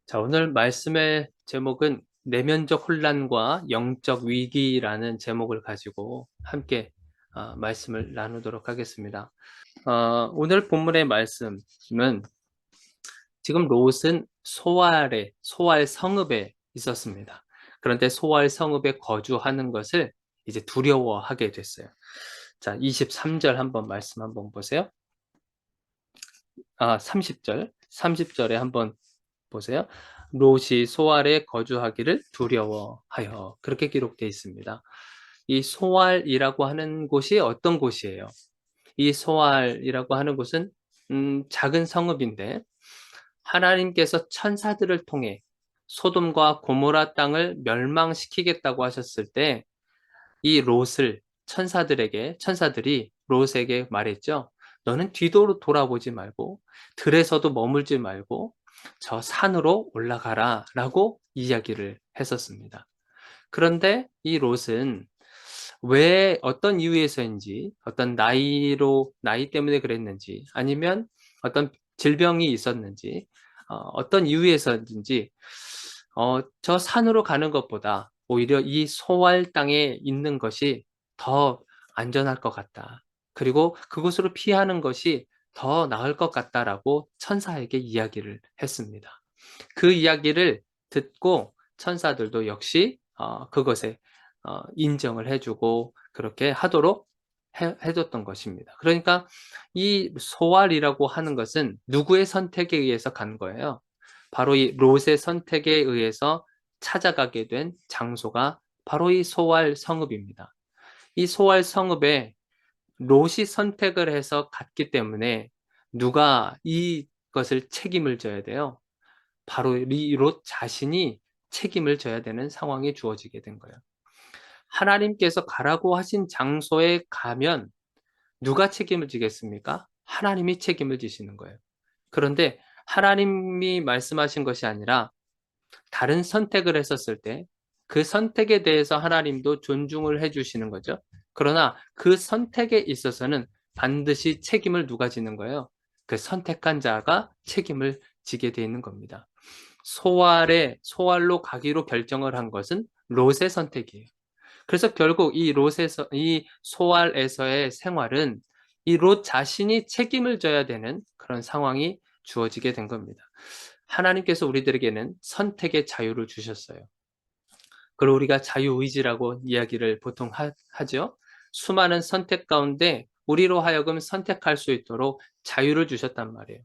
자, 오늘 말씀의 제목은 내면적 혼란과 영적 위기라는 제목을 가지고 함께 말씀을 나누도록 하겠습니다. 오늘 본문의 말씀은 지금 롯은 소알 성읍에 있었습니다. 그런데 소알 성읍에 거주하는 것을 이제 두려워하게 됐어요. 자, 23절 말씀 한번 보세요. 30절. 30절에 한번 보세요. 롯이 소알에 거주하기를 두려워하여 그렇게 기록되어 있습니다. 이 소알이라고 하는 곳이 어떤 곳이에요? 이 소알이라고 하는 곳은 작은 성읍인데 하나님께서 천사들을 통해 소돔과 고모라 땅을 멸망시키겠다고 하셨을 때 이 롯을 천사들이 롯에게 말했죠. 너는 뒤로 돌아보지 말고 들에서도 머물지 말고 저 산으로 올라가라 라고 이야기를 했었습니다. 그런데 이 롯은 왜 어떤 이유에서인지 나이 때문에 그랬는지 아니면 어떤 질병이 있었는지 어떤 이유에서인지 저 산으로 가는 것보다 오히려 이 소알 땅에 있는 것이 더 안전할 것 같다. 그리고 그곳으로 피하는 것이 더 나을 것 같다라고 천사에게 이야기를 했습니다. 그 이야기를 듣고 천사들도 역시 그것에 인정을 해주고 그렇게 하도록 해줬던 것입니다. 그러니까 이 소알이라고 하는 것은 누구의 선택에 의해서 간 거예요? 바로 이 롯의 선택에 의해서 찾아가게 된 장소가 바로 이 소알 성읍입니다. 이 소알 성읍에 롯이 선택을 해서 갔기 때문에 누가 이것을 책임을 져야 돼요? 바로 이 롯 자신이 책임을 져야 되는 상황이 주어지게 된 거예요. 하나님께서 가라고 하신 장소에 가면 누가 책임을 지겠습니까? 하나님이 책임을 지시는 거예요. 그런데 하나님이 말씀하신 것이 아니라 다른 선택을 했었을 때 그 선택에 대해서 하나님도 존중을 해주시는 거죠. 그러나 그 선택에 있어서는 반드시 책임을 누가 지는 거예요? 그 선택한 자가 책임을 지게 되어 있는 겁니다. 소알로 가기로 결정을 한 것은 롯의 선택이에요. 그래서 결국 이 소알에서의 생활은 이 롯 자신이 책임을 져야 되는 그런 상황이 주어지게 된 겁니다. 하나님께서 우리들에게는 선택의 자유를 주셨어요. 그걸 우리가 자유의지라고 이야기를 보통 하죠. 수많은 선택 가운데 우리로 하여금 선택할 수 있도록 자유를 주셨단 말이에요.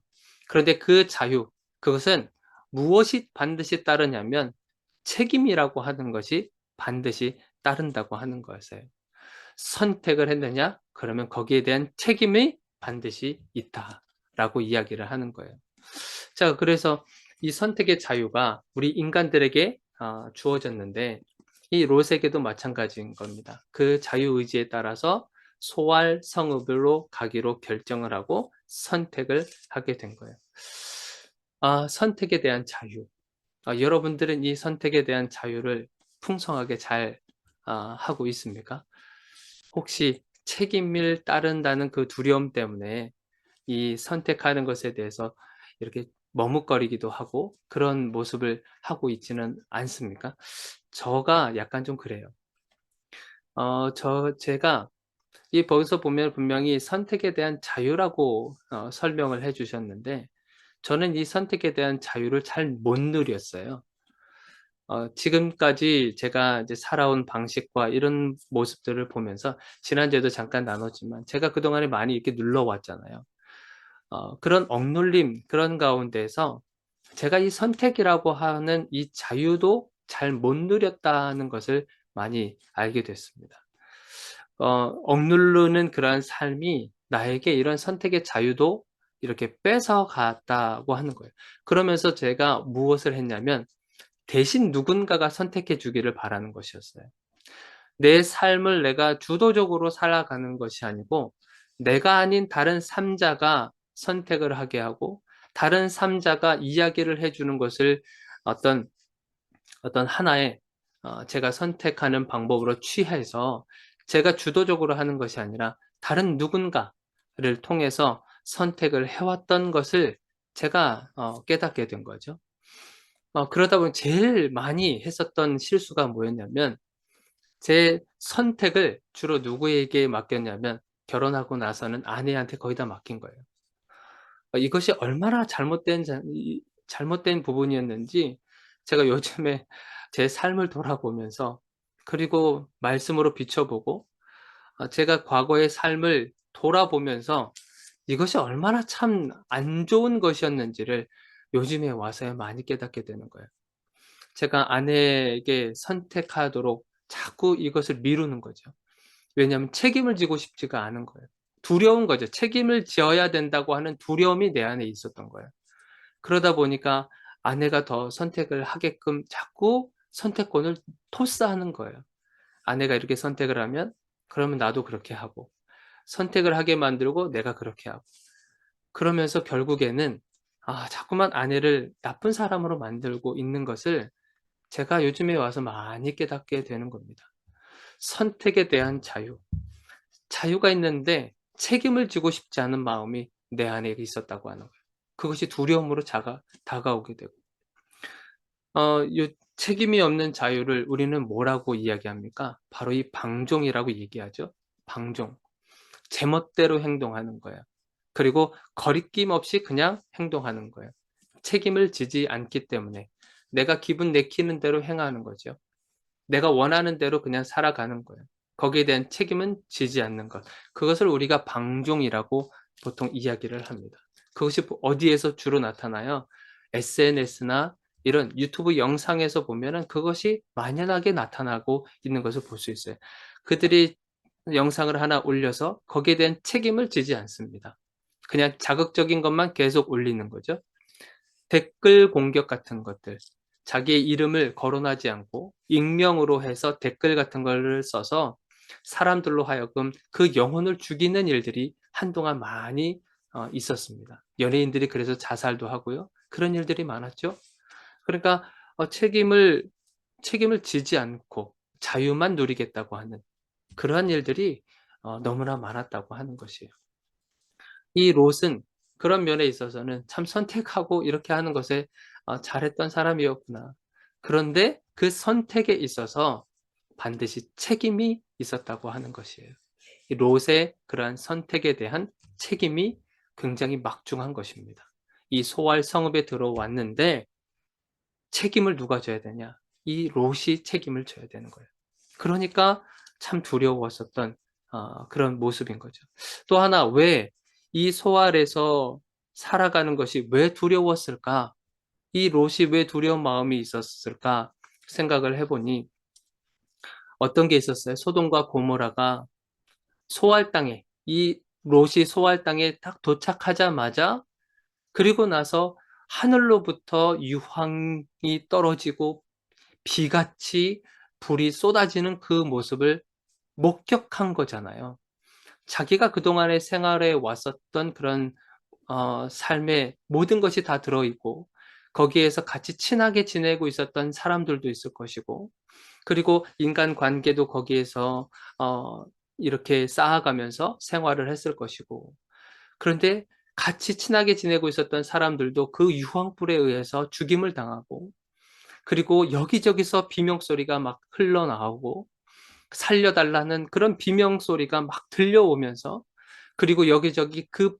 그런데 그 자유, 그것은 무엇이 반드시 따르냐면 책임이라고 하는 것이 반드시 따른다고 하는 것이에요. 선택을 했느냐? 그러면 거기에 대한 책임이 반드시 있다라고 이야기를 하는 거예요. 자, 그래서 이 선택의 자유가 우리 인간들에게 주어졌는데 이 롯에게도 마찬가지인 겁니다. 그 자유의지에 따라서 소알 성읍으로 가기로 결정을 하고 선택을 하게 된 거예요. 선택에 대한 자유. 여러분들은 이 선택에 대한 자유를 풍성하게 잘 하고 있습니까? 혹시 책임을 따른다는 그 두려움 때문에 이 선택하는 것에 대해서 이렇게 머뭇거리기도 하고 그런 모습을 하고 있지는 않습니까? 저가 약간 좀 그래요. 제가 거기서 보면 분명히 선택에 대한 자유라고 설명을 해 주셨는데 저는 이 선택에 대한 자유를 잘 못 누렸어요. 지금까지 제가 이제 살아온 방식과 이런 모습들을 보면서 지난주에도 잠깐 나눴지만 제가 그동안에 많이 이렇게 눌러왔잖아요. 그런 억눌림, 그런 가운데서 제가 이 선택이라고 하는 이 자유도 잘 못 누렸다는 것을 많이 알게 됐습니다. 억누르는 그러한 삶이 나에게 이런 선택의 자유도 이렇게 뺏어갔다고 하는 거예요. 그러면서 제가 무엇을 했냐면 대신 누군가가 선택해 주기를 바라는 것이었어요. 내 삶을 내가 주도적으로 살아가는 것이 아니고 내가 아닌 다른 3자가 선택을 하게 하고 다른 3자가 이야기를 해주는 것을 어떤 하나의 제가 선택하는 방법으로 취해서 제가 주도적으로 하는 것이 아니라 다른 누군가를 통해서 선택을 해왔던 것을 제가 깨닫게 된 거죠. 그러다 보니 제일 많이 했었던 실수가 뭐였냐면 제 선택을 주로 누구에게 맡겼냐면 결혼하고 나서는 아내한테 거의 다 맡긴 거예요. 이것이 얼마나 잘못된 부분이었는지 제가 요즘에 제 삶을 돌아보면서 그리고 말씀으로 비춰보고 제가 과거의 삶을 돌아보면서 이것이 얼마나 참 안 좋은 것이었는지를 요즘에 와서야 많이 깨닫게 되는 거예요. 제가 아내에게 선택하도록 자꾸 이것을 미루는 거죠. 왜냐하면 책임을 지고 싶지가 않은 거예요. 두려운 거죠. 책임을 져야 된다고 하는 두려움이 내 안에 있었던 거예요. 그러다 보니까 아내가 더 선택을 하게끔 자꾸 선택권을 토스하는 거예요. 아내가 이렇게 선택을 하면 그러면 나도 그렇게 하고, 선택을 하게 만들고 내가 그렇게 하고, 그러면서 결국에는 자꾸만 아내를 나쁜 사람으로 만들고 있는 것을 제가 요즘에 와서 많이 깨닫게 되는 겁니다. 선택에 대한 자유. 자유가 있는데 책임을 지고 싶지 않은 마음이 내 안에 있었다고 하는 거예요. 그것이 두려움으로 다가오게 되고. 요 책임이 없는 자유를 우리는 뭐라고 이야기합니까? 바로 이 방종이라고 얘기하죠. 방종. 제멋대로 행동하는 거예요. 그리고 거리낌 없이 그냥 행동하는 거예요. 책임을 지지 않기 때문에 내가 기분 내키는 대로 행하는 거죠. 내가 원하는 대로 그냥 살아가는 거예요. 거기에 대한 책임은 지지 않는 것. 그것을 우리가 방종이라고 보통 이야기를 합니다. 그것이 어디에서 주로 나타나요? SNS나 이런 유튜브 영상에서 보면은 그것이 만연하게 나타나고 있는 것을 볼 수 있어요. 그들이 영상을 하나 올려서 거기에 대한 책임을 지지 않습니다. 그냥 자극적인 것만 계속 올리는 거죠. 댓글 공격 같은 것들, 자기의 이름을 거론하지 않고 익명으로 해서 댓글 같은 거를 써서 사람들로 하여금 그 영혼을 죽이는 일들이 한동안 많이 있었습니다. 연예인들이 그래서 자살도 하고요. 그런 일들이 많았죠. 그러니까 책임을 지지 않고 자유만 누리겠다고 하는 그러한 일들이 너무나 많았다고 하는 것이에요. 이 롯은 그런 면에 있어서는 참 선택하고 이렇게 하는 것에 잘했던 사람이었구나. 그런데 그 선택에 있어서 반드시 책임이 있었다고 하는 것이에요. 이 롯의 그러한 선택에 대한 책임이 굉장히 막중한 것입니다. 이 소알 성읍에 들어왔는데 책임을 누가 져야 되냐? 이 롯이 책임을 져야 되는 거예요. 그러니까 참 두려웠었던 그런 모습인 거죠. 또 하나 왜 이 소알에서 살아가는 것이 왜 두려웠을까? 이 롯이 왜 두려운 마음이 있었을까? 생각을 해 보니 어떤 게 있었어요? 소돔과 고모라가 소알 땅에 이 롯이 소알 땅에 딱 도착하자마자 그리고 나서 하늘로부터 유황이 떨어지고 비같이 불이 쏟아지는 그 모습을 목격한 거잖아요. 자기가 그동안에 생활해 왔었던 그런 삶의 모든 것이 다 들어있고 거기에서 같이 친하게 지내고 있었던 사람들도 있을 것이고 그리고 인간관계도 거기에서 이렇게 쌓아가면서 생활을 했을 것이고 그런데 같이 친하게 지내고 있었던 사람들도 그 유황불에 의해서 죽임을 당하고 그리고 여기저기서 비명소리가 막 흘러나오고 살려달라는 그런 비명소리가 막 들려오면서 그리고 여기저기 그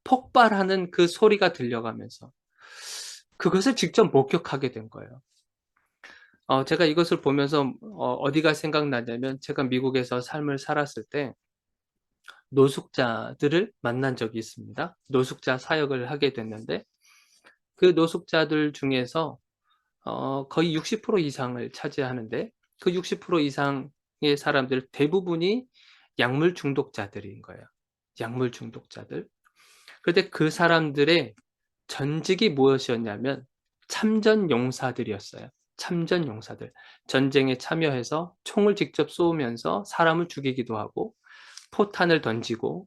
폭발하는 그 소리가 들려가면서 그것을 직접 목격하게 된 거예요. 제가 이것을 보면서 어디가 생각나냐면 제가 미국에서 삶을 살았을 때 노숙자들을 만난 적이 있습니다. 노숙자 사역을 하게 됐는데 그 노숙자들 중에서 거의 60% 이상을 차지하는데 그 60% 이상의 사람들 대부분이 약물 중독자들인 거예요. 약물 중독자들. 그런데 그 사람들의 전직이 무엇이었냐면 참전 용사들이었어요. 참전 용사들. 전쟁에 참여해서 총을 직접 쏘면서 사람을 죽이기도 하고 포탄을 던지고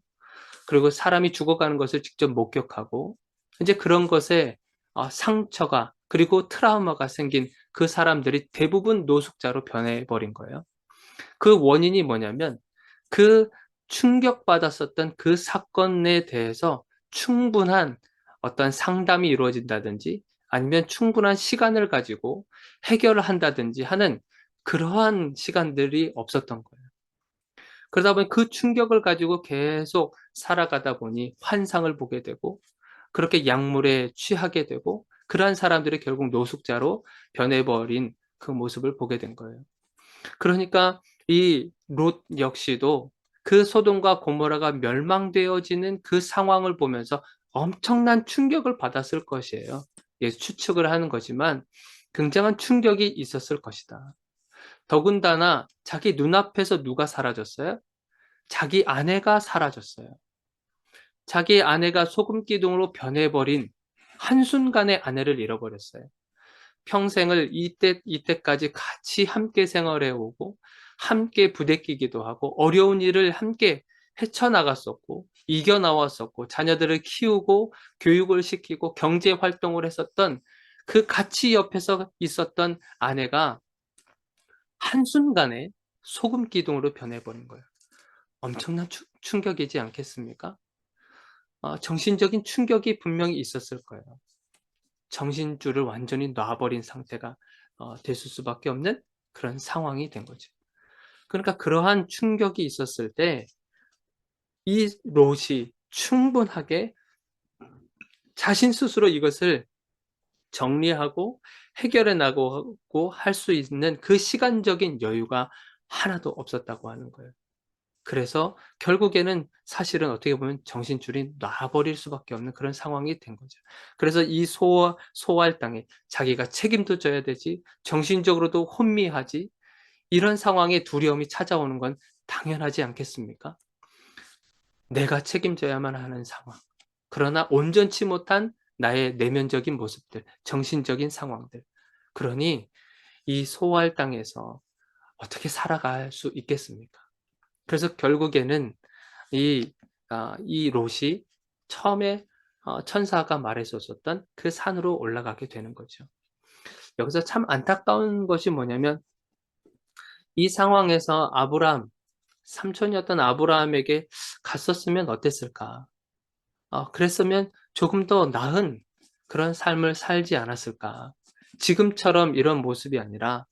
그리고 사람이 죽어가는 것을 직접 목격하고 이제 그런 것에 상처가 그리고 트라우마가 생긴 그 사람들이 대부분 노숙자로 변해버린 거예요. 그 원인이 뭐냐면 그 충격받았었던 그 사건에 대해서 충분한 어떤 상담이 이루어진다든지 아니면 충분한 시간을 가지고 해결을 한다든지 하는 그러한 시간들이 없었던 거예요. 그러다 보니 그 충격을 가지고 계속 살아가다 보니 환상을 보게 되고 그렇게 약물에 취하게 되고 그러한 사람들이 결국 노숙자로 변해버린 그 모습을 보게 된 거예요. 그러니까 이 롯 역시도 그 소돔과 고모라가 멸망되어지는 그 상황을 보면서 엄청난 충격을 받았을 것이에요. 예, 추측을 하는 거지만 굉장한 충격이 있었을 것이다. 더군다나 자기 눈앞에서 누가 사라졌어요? 자기 아내가 사라졌어요. 자기 아내가 소금 기둥으로 변해버린 한순간에 아내를 잃어버렸어요. 평생을 이때까지 같이 함께 생활해 오고 함께 부대끼기도 하고 어려운 일을 함께 헤쳐나갔었고 이겨나왔었고 자녀들을 키우고 교육을 시키고 경제 활동을 했었던 그 같이 옆에서 있었던 아내가 한순간에 소금 기둥으로 변해버린 거예요. 엄청난 충격이지 않겠습니까? 정신적인 충격이 분명히 있었을 거예요. 정신줄을 완전히 놔버린 상태가 됐을 수밖에 없는 그런 상황이 된 거죠. 그러니까 그러한 충격이 있었을 때 이 롯이 충분하게 자신 스스로 이것을 정리하고 해결해 나가고 할 수 있는 그 시간적인 여유가 하나도 없었다고 하는 거예요. 그래서 결국에는 사실은 어떻게 보면 정신줄이 놔버릴 수밖에 없는 그런 상황이 된 거죠. 그래서 이 소활 땅에 자기가 책임도 져야 되지, 정신적으로도 혼미하지, 이런 상황에 두려움이 찾아오는 건 당연하지 않겠습니까? 내가 책임져야만 하는 상황. 그러나 온전치 못한 나의 내면적인 모습들, 정신적인 상황들. 그러니 이 소활 땅에서 어떻게 살아갈 수 있겠습니까? 그래서 결국에는 이 롯이 처음에 천사가 말해줬었던 그 산으로 올라가게 되는 거죠. 여기서 참 안타까운 것이 뭐냐면 이 상황에서 삼촌이었던 아브라함에게 갔었으면 어땠을까? 그랬으면 조금 더 나은 그런 삶을 살지 않았을까? 지금처럼 이런 모습이 아니라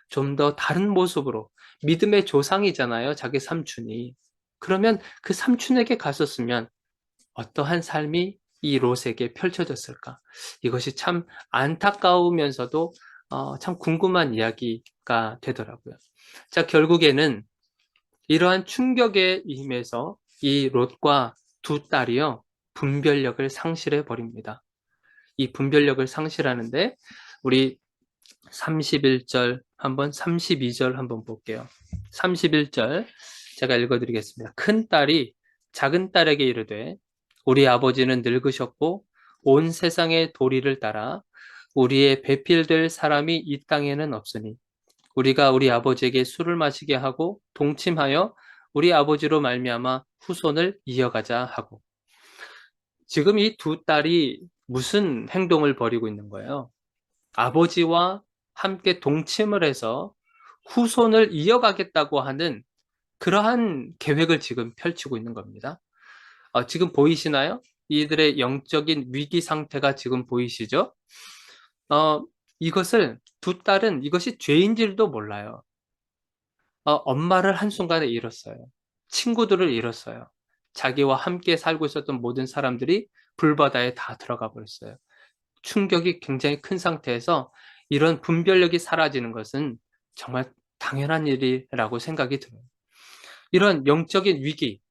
좀 더 다른 모습으로 믿음의 조상이잖아요, 자기 삼촌이. 그러면 그 삼촌에게 갔었으면 어떠한 삶이 이 롯에게 펼쳐졌을까? 이것이 참 안타까우면서도 참 궁금한 이야기가 되더라고요. 자, 결국에는 이러한 충격에 임해서 이 롯과 두 딸이요, 분별력을 상실해 버립니다. 이 분별력을 상실하는데 우리 31절 한번 32절 한번 볼게요. 31절 제가 읽어드리겠습니다. 큰 딸이 작은 딸에게 이르되 우리 아버지는 늙으셨고 온 세상의 도리를 따라 우리의 배필될 사람이 이 땅에는 없으니 우리가 우리 아버지에게 술을 마시게 하고 동침하여 우리 아버지로 말미암아 후손을 이어가자 하고 지금 이 두 딸이 무슨 행동을 벌이고 있는 거예요? 아버지와 함께 동침을 해서 후손을 이어가겠다고 하는 그러한 계획을 지금 펼치고 있는 겁니다. 지금 보이시나요? 이들의 영적인 위기 상태가 지금 보이시죠? 어, 두 딸은 이것이 죄인지도 몰라요. 엄마를 한순간에 잃었어요. 친구들을 잃었어요. 자기와 함께 살고 있었던 모든 사람들이 불바다에 다 들어가 버렸어요. 충격이 굉장히 큰 상태에서 이런 분별력이 사라지는 것은 정말 당연한 일이라고 생각이 들어요. 이런 영적인 위기,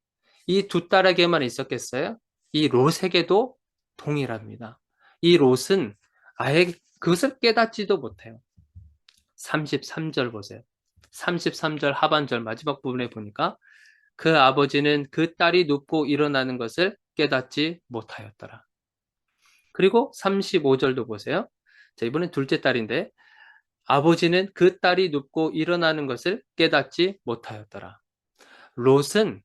이 두 딸에게만 있었겠어요? 이 롯에게도 동일합니다. 이 롯은 아예 그것을 깨닫지도 못해요. 33절 보세요. 33절 하반절 마지막 부분에 보니까 그 아버지는 그 딸이 눕고 일어나는 것을 깨닫지 못하였더라. 그리고 35절도 보세요. 자, 이번엔 둘째 딸인데 아버지는 그 딸이 눕고 일어나는 것을 깨닫지 못하였더라. 롯은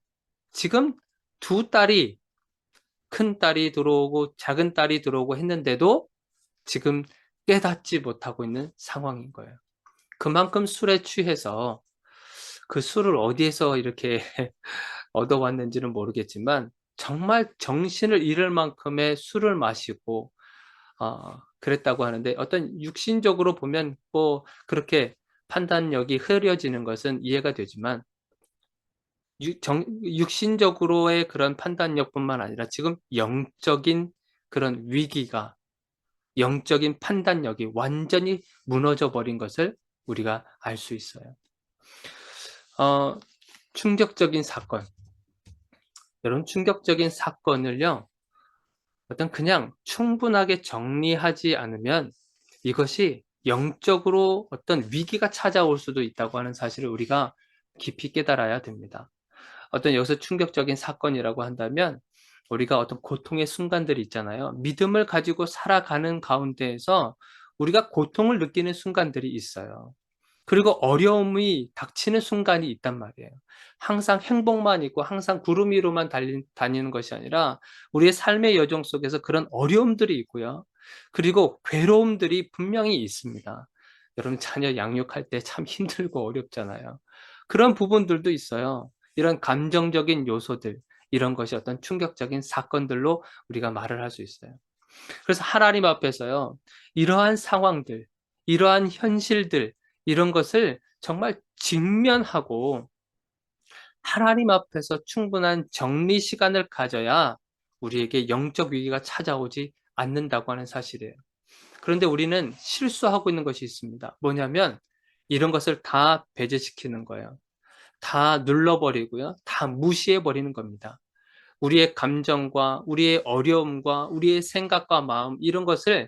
지금 두 딸이 큰 딸이 들어오고 작은 딸이 들어오고 했는데도 지금 깨닫지 못하고 있는 상황인 거예요. 그만큼 술에 취해서 그 술을 어디에서 이렇게 얻어왔는지는 모르겠지만 정말 정신을 잃을 만큼의 술을 마시고 그랬다고 하는데 어떤 육신적으로 보면 뭐 그렇게 판단력이 흐려지는 것은 이해가 되지만 육신적으로의 그런 판단력뿐만 아니라 지금 영적인 그런 위기가 영적인 판단력이 완전히 무너져 버린 것을 우리가 알 수 있어요. 어 충격적인 사건. 이런 충격적인 사건을요. 어떤 그냥 충분하게 정리하지 않으면 이것이 영적으로 어떤 위기가 찾아올 수도 있다고 하는 사실을 우리가 깊이 깨달아야 됩니다. 어떤 여기서 충격적인 사건이라고 한다면 우리가 어떤 고통의 순간들이 있잖아요. 믿음을 가지고 살아가는 가운데에서 우리가 고통을 느끼는 순간들이 있어요. 그리고 어려움이 닥치는 순간이 있단 말이에요. 항상 행복만 있고 항상 구름 위로만 다니는 것이 아니라 우리의 삶의 여정 속에서 그런 어려움들이 있고요. 그리고 괴로움들이 분명히 있습니다. 여러분 자녀 양육할 때 참 힘들고 어렵잖아요. 그런 부분들도 있어요. 이런 감정적인 요소들, 이런 것이 어떤 충격적인 사건들로 우리가 말을 할 수 있어요. 그래서 하나님 앞에서요. 이러한 상황들, 이러한 현실들, 이런 것을 정말 직면하고 하나님 앞에서 충분한 정리 시간을 가져야 우리에게 영적 위기가 찾아오지 않는다고 하는 사실이에요. 그런데 우리는 실수하고 있는 것이 있습니다. 뭐냐면 이런 것을 다 배제시키는 거예요. 다 눌러버리고요. 다 무시해버리는 겁니다. 우리의 감정과 우리의 어려움과 우리의 생각과 마음 이런 것을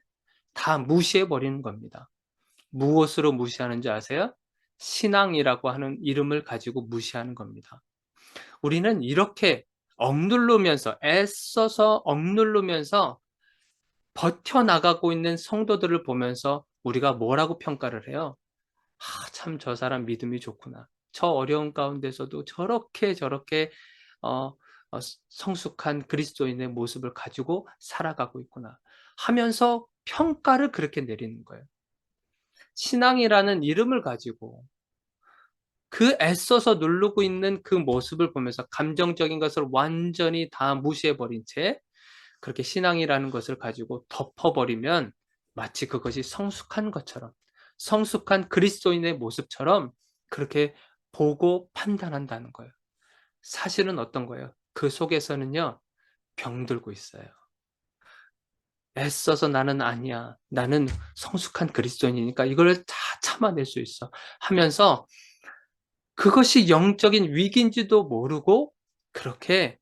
다 무시해버리는 겁니다. 무엇으로 무시하는지 아세요? 신앙이라고 하는 이름을 가지고 무시하는 겁니다. 우리는 이렇게 억누르면서 애써서 억누르면서 버텨나가고 있는 성도들을 보면서 우리가 뭐라고 평가를 해요? 참 저 사람 믿음이 좋구나. 저 어려운 가운데서도 저렇게 어 성숙한 그리스도인의 모습을 가지고 살아가고 있구나 하면서 평가를 그렇게 내리는 거예요. 신앙이라는 이름을 가지고 그 애써서 누르고 있는 그 모습을 보면서 감정적인 것을 완전히 다 무시해 버린 채 그렇게 신앙이라는 것을 가지고 덮어버리면 마치 그것이 성숙한 것처럼 성숙한 그리스도인의 모습처럼 그렇게 보고 판단한다는 거예요. 사실은 어떤 거예요? 그 속에서는요. 병들고 있어요. 애써서 나는 아니야. 나는 성숙한 그리스도인이니까 이걸 다 참아낼 수 있어. 하면서 그것이 영적인 위기인지도 모르고 그렇게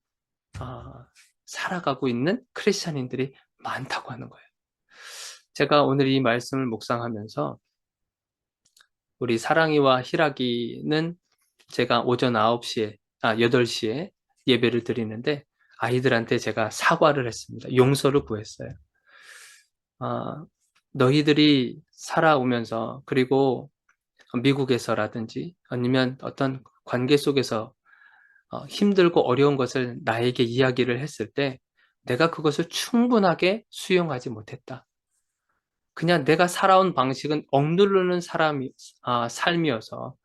살아가고 있는 크리스찬인들이 많다고 하는 거예요. 제가 오늘 이 말씀을 묵상하면서 우리 사랑이와 희락이는 제가 오전 8시에 예배를 드리는데 아이들한테 제가 사과를 했습니다. 용서를 구했어요. 아, 너희들이 살아오면서 그리고 미국에서라든지 아니면 어떤 관계 속에서 힘들고 어려운 것을 나에게 이야기를 했을 때 내가 그것을 충분하게 수용하지 못했다. 그냥 내가 살아온 방식은 억누르는 삶이어서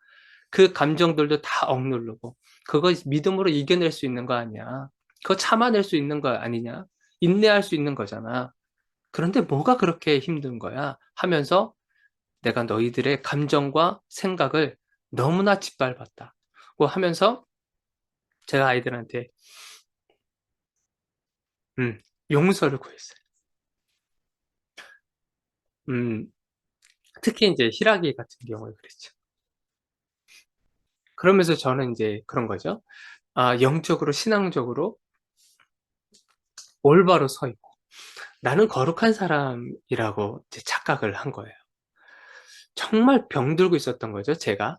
그 감정들도 다 억누르고 그거 믿음으로 이겨낼 수 있는 거 아니야. 그거 참아낼 수 있는 거 아니냐. 인내할 수 있는 거잖아. 그런데 뭐가 그렇게 힘든 거야? 하면서 내가 너희들의 감정과 생각을 너무나 짓밟았다고 하면서 제가 아이들한테 음, 용서를 구했어요. 음, 특히 이제 희락이 같은 경우에 그랬죠. 그러면서 저는 이제 그런 거죠. 영적으로 신앙적으로 올바로 서 있고 나는 거룩한 사람이라고 이제 착각을 한 거예요. 정말 병들고 있었던 거죠, 제가.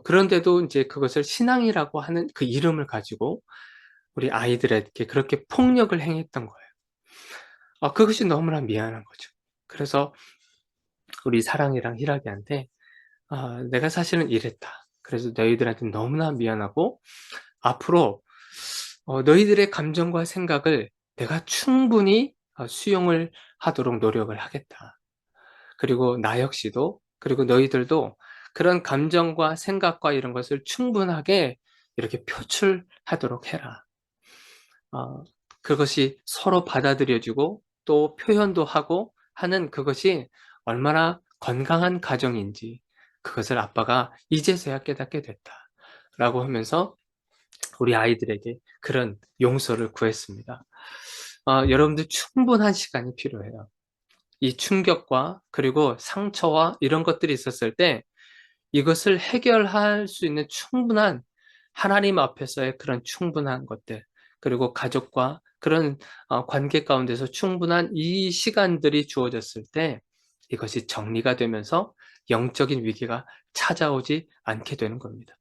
그런데도 이제 그것을 신앙이라고 하는 그 이름을 가지고 우리 아이들에게 그렇게 폭력을 행했던 거예요. 그것이 너무나 미안한 거죠. 그래서 우리 사랑이랑 희락이한테 내가 사실은 이랬다. 그래서 너희들한테 너무나 미안하고 앞으로 너희들의 감정과 생각을 내가 충분히 수용을 하도록 노력을 하겠다. 그리고 나 역시도 그리고 너희들도 그런 감정과 생각과 이런 것을 충분하게 이렇게 표출하도록 해라. 어 그것이 서로 받아들여지고 또 표현도 하고 하는 그것이 얼마나 건강한 가정인지 그것을 아빠가 이제서야 깨닫게 됐다라고 하면서 우리 아이들에게 그런 용서를 구했습니다. 여러분들 충분한 시간이 필요해요. 이 충격과 그리고 상처와 이런 것들이 있었을 때 이것을 해결할 수 있는 충분한 하나님 앞에서의 그런 충분한 것들, 그리고 가족과 그런 관계 가운데서 충분한 이 시간들이 주어졌을 때 이것이 정리가 되면서 영적인 위기가 찾아오지 않게 되는 겁니다.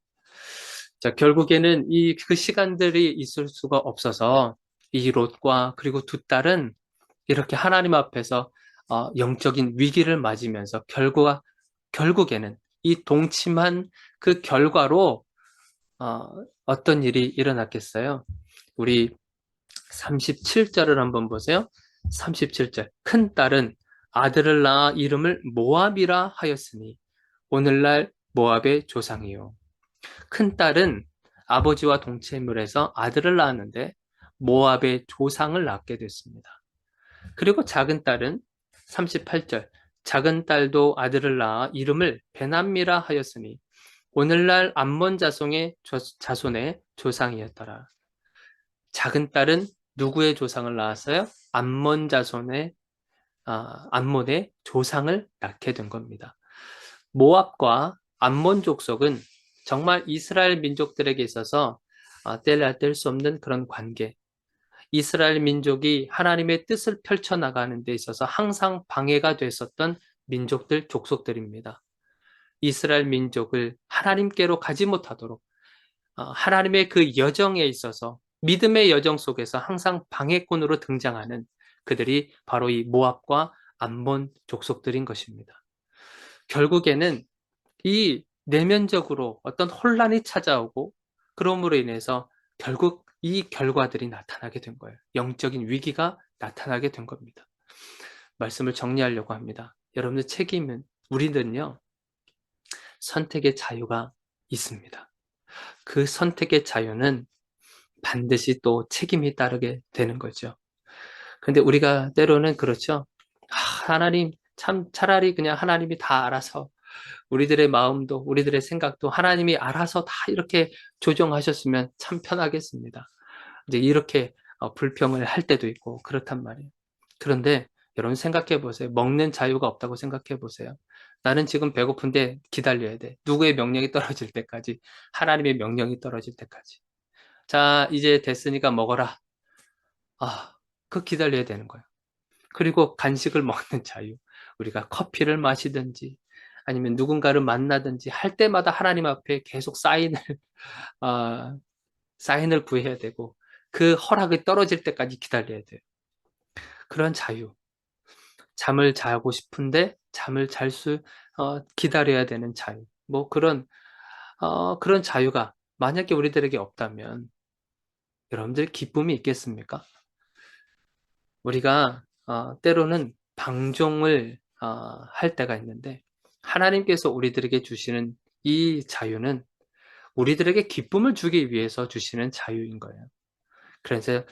자, 결국에는 그 시간들이 있을 수가 없어서 이 롯과 그리고 두 딸은 이렇게 하나님 앞에서 영적인 위기를 맞으면서 결국에는 이 동침한 그 결과로 어떤 일이 일어났겠어요? 우리 37절을 한번 보세요. 37절. 큰 딸은 아들을 낳아 이름을 모압이라 하였으니 오늘날 모압의 조상이요. 큰 딸은 아버지와 동침을 해서 아들을 낳았는데 모압의 조상을 낳게 됐습니다. 그리고 작은 딸은 38절. 작은 딸도 아들을 낳아 이름을 베남미라 하였으니 오늘날 암몬 자손의 조상이었더라. 작은 딸은 누구의 조상을 낳았어요? 암몬의 조상을 낳게 된 겁니다. 모압과 암몬 족속은 정말 이스라엘 민족들에게 있어서 뗄 수 없는 그런 관계. 이스라엘 민족이 하나님의 뜻을 펼쳐나가는 데 있어서 항상 방해가 됐었던 민족들, 족속들입니다. 이스라엘 민족을 하나님께로 가지 못하도록 하나님의 그 여정에 있어서 믿음의 여정 속에서 항상 방해꾼으로 등장하는 그들이 바로 이 모압과 암몬 족속들인 것입니다. 결국에는 이 내면적으로 어떤 혼란이 찾아오고 그러므로 인해서 결국 이 결과들이 나타나게 된 거예요. 영적인 위기가 나타나게 된 겁니다. 말씀을 정리하려고 합니다. 여러분들 책임은 우리는요. 선택의 자유가 있습니다. 그 선택의 자유는 반드시 또 책임이 따르게 되는 거죠. 근데 우리가 때로는 그렇죠. 하나님 참 차라리 그냥 하나님이 다 알아서 우리들의 마음도 우리들의 생각도 하나님이 알아서 다 이렇게 조정하셨으면 참 편하겠습니다. 이제 이렇게 불평을 할 때도 있고 그렇단 말이에요. 그런데 여러분 생각해 보세요. 먹는 자유가 없다고 생각해 보세요. 나는 지금 배고픈데 기다려야 돼. 누구의 명령이 떨어질 때까지, 하나님의 명령이 떨어질 때까지. 자, 이제 됐으니까 먹어라. 그 기다려야 되는 거예요. 그리고 간식을 먹는 자유. 우리가 커피를 마시든지 아니면 누군가를 만나든지 할 때마다 하나님 앞에 계속 어, 사인을 구해야 되고 그 허락이 떨어질 때까지 기다려야 돼요. 그런 자유. 잠을 자고 싶은데 잠을 기다려야 되는 자유. 뭐 그런 자유가 만약에 우리들에게 없다면 여러분들 기쁨이 있겠습니까? 우리가 때로는 방종을 할 때가 있는데 하나님께서 우리들에게 주시는 이 자유는 우리들에게 기쁨을 주기 위해서 주시는 자유인 거예요. 그래서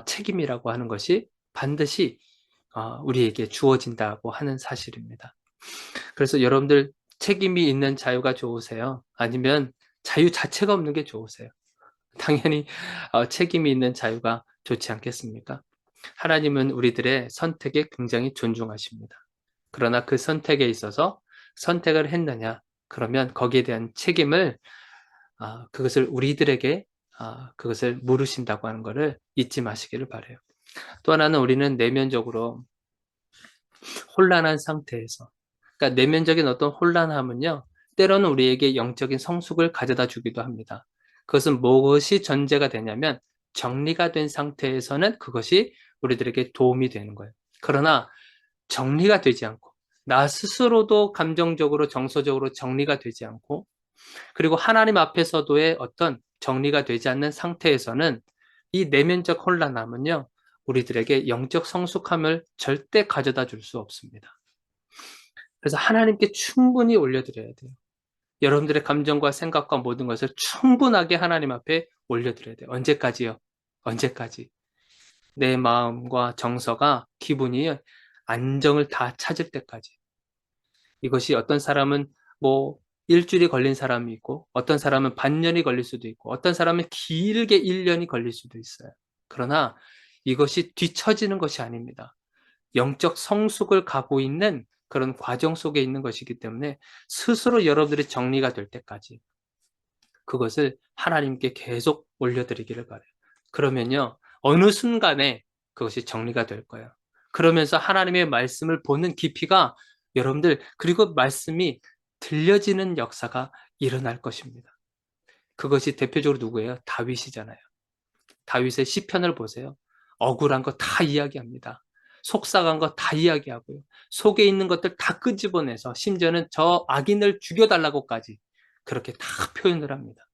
책임이라고 하는 것이 반드시 우리에게 주어진다고 하는 사실입니다. 그래서 여러분들 책임이 있는 자유가 좋으세요? 아니면 자유 자체가 없는 게 좋으세요? 당연히 책임이 있는 자유가 좋지 않겠습니까? 하나님은 우리들의 선택에 굉장히 존중하십니다. 그러나 그 선택에 있어서 선택을 했느냐? 그러면 거기에 대한 책임을 그것을 우리들에게 그것을 물으신다고 하는 것을 잊지 마시기를 바라요. 또 하나는 우리는 내면적으로 혼란한 상태에서, 그러니까 내면적인 어떤 혼란함은요, 때로는 우리에게 영적인 성숙을 가져다 주기도 합니다. 그것은 무엇이 전제가 되냐면 정리가 된 상태에서는 그것이 우리들에게 도움이 되는 거예요. 그러나 정리가 되지 않고 나 스스로도 감정적으로 정서적으로 정리가 되지 않고 그리고 하나님 앞에서도의 어떤 정리가 되지 않는 상태에서는 이 내면적 혼란함은요, 우리들에게 영적 성숙함을 절대 가져다 줄 수 없습니다. 그래서 하나님께 충분히 올려드려야 돼요. 여러분들의 감정과 생각과 모든 것을 충분하게 하나님 앞에 올려드려야 돼요. 언제까지요? 언제까지? 내 마음과 정서가 기분이 안정을 다 찾을 때까지. 이것이 어떤 사람은 뭐 일주일이 걸린 사람이 있고 어떤 사람은 반년이 걸릴 수도 있고 어떤 사람은 길게 1년이 걸릴 수도 있어요. 그러나 이것이 뒤처지는 것이 아닙니다. 영적 성숙을 가고 있는 그런 과정 속에 있는 것이기 때문에 스스로 여러분들이 정리가 될 때까지 그것을 하나님께 계속 올려드리기를 바라요. 그러면요, 어느 순간에 그것이 정리가 될 거예요. 그러면서 하나님의 말씀을 보는 깊이가 여러분들, 그리고 말씀이 들려지는 역사가 일어날 것입니다. 그것이 대표적으로 누구예요? 다윗이잖아요. 다윗의 시편을 보세요. 억울한 거 다 이야기합니다. 속상한 거 다 이야기하고요. 속에 있는 것들 다 끄집어내서 심지어는 저 악인을 죽여달라고까지 그렇게 다 표현을 합니다.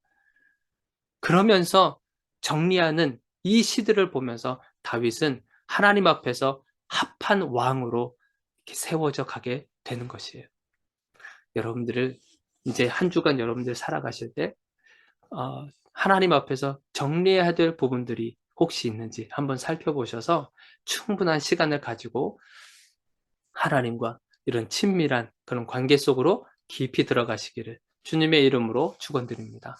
그러면서 정리하는 이 시들을 보면서 다윗은 하나님 앞에서 합한 왕으로 이렇게 세워져 가게 되는 것이에요. 여러분들을 이제 한 주간 여러분들 살아가실 때 하나님 앞에서 정리해야 될 부분들이 혹시 있는지 한번 살펴보셔서 충분한 시간을 가지고 하나님과 이런 친밀한 그런 관계 속으로 깊이 들어가시기를 주님의 이름으로 축원드립니다.